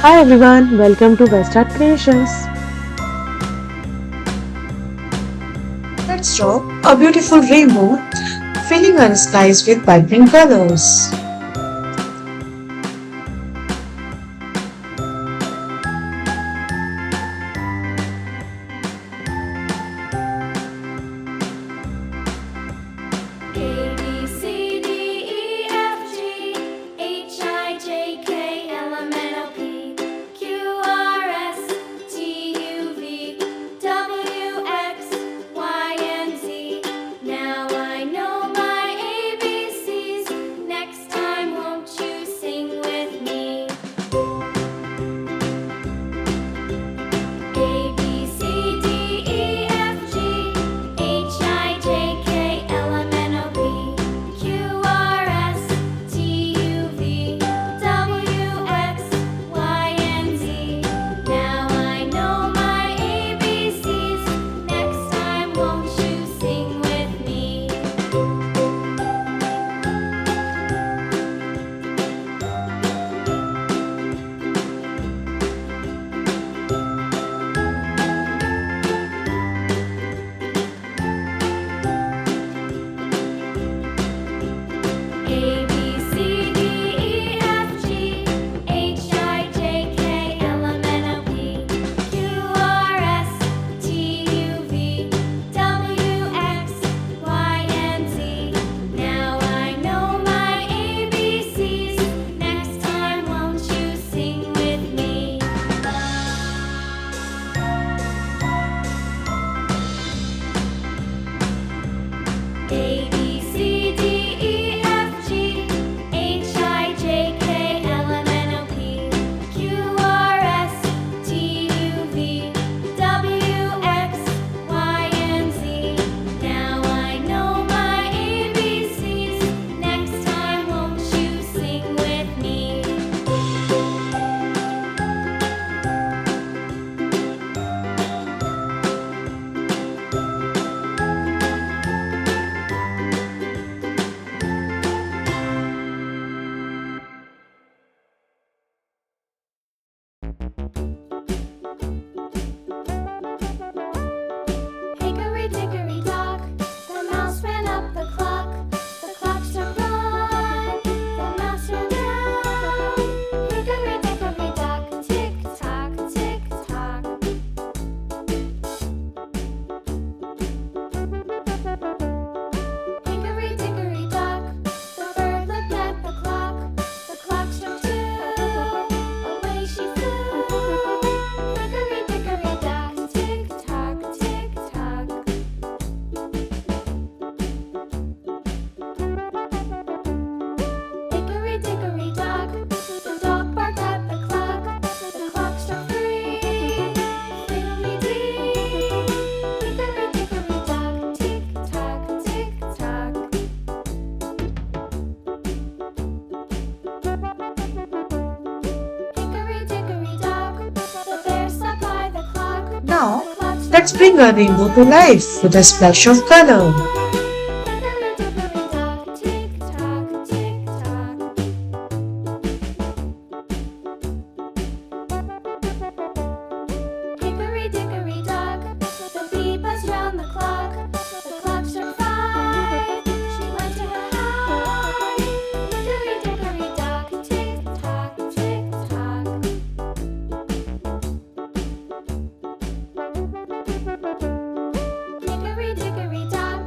Hi everyone, welcome to West Art Creations. Let's draw a beautiful rainbow, filling our skies with vibrant colors. A B C D E F G H I J K L M N O P Q R S T U V W X Y and Z. Now I know my ABCs. Next time, won't you sing with me? A B C D E F G H I J K L M N O P Q R S T U V W X Y and Z. Now I know my ABCs. Next time, won't you sing with me? A B C D E F G H I J K L M N O P Q R S T U V W X Y and Z. Now I know my ABCs. Next time, won't you sing with me? A B C D E F G H I J K L M N O P Q R S T U V W X Y and Z. Now I know my ABCs. Next time, won't you sing with me? Hickory dickory dock, the mouse ran up the clock. The clock struck one, the mouse ran down. Hickory dickory dock, tick tock, tick tock. Hickory dickory dock, the bird looked at the clock. The clock struck two, away she flew. Hickory dickory dock, tick tock, tick tock. Hickory dickory dock, the dog barked at the clock. The clock struck three, fiddly-dee. Hickory dickory dock, tick tock, tick tock. Hickory dickory dock, the bear sat by the clock. Now, The clock struck let's bring our rainbow to life with a splash of color. Hickory dickory dock, tick tock, tick tock. Hickory dickory dock, the bee buzzed round the clock. The clock struck five, she went to her hive. Hickory dickory dock, tick tock, tick tock. Hickory dickory dock,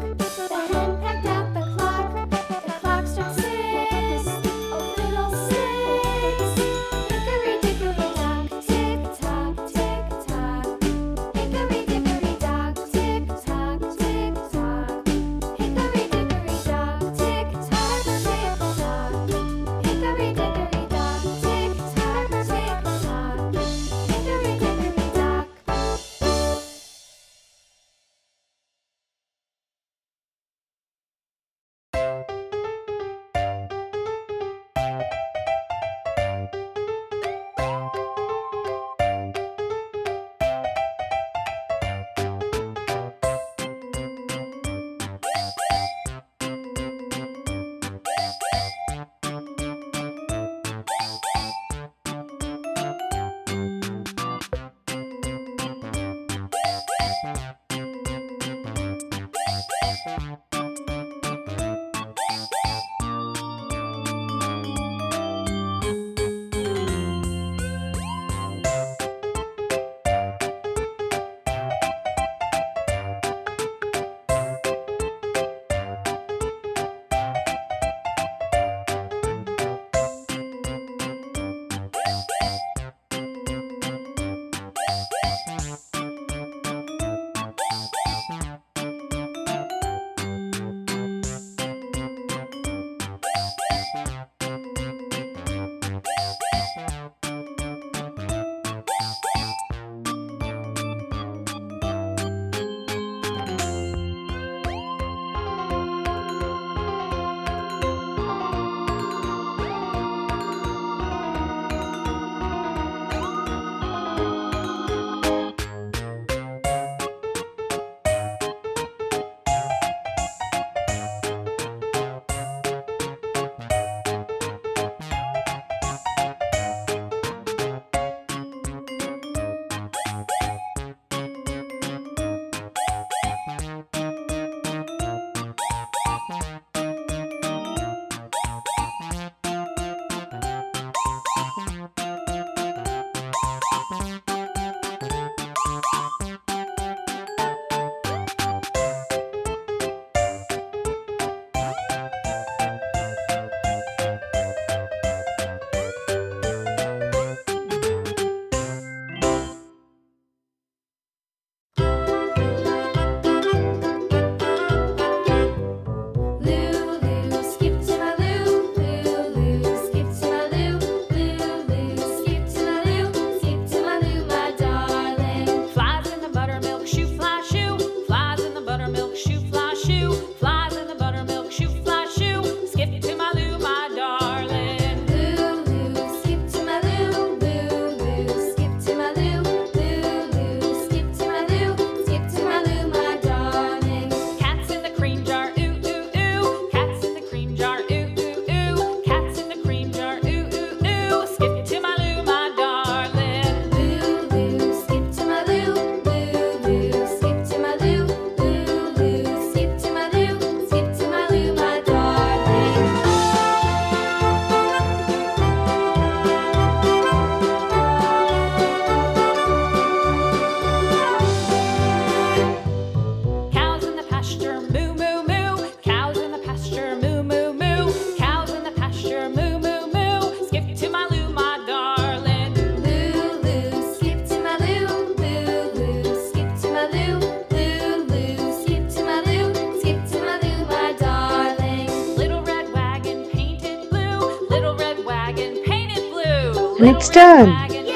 And it's done. Yay!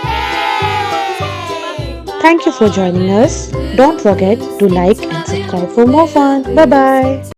Thank you for joining us. Don't forget to like and subscribe for more fun. Bye bye.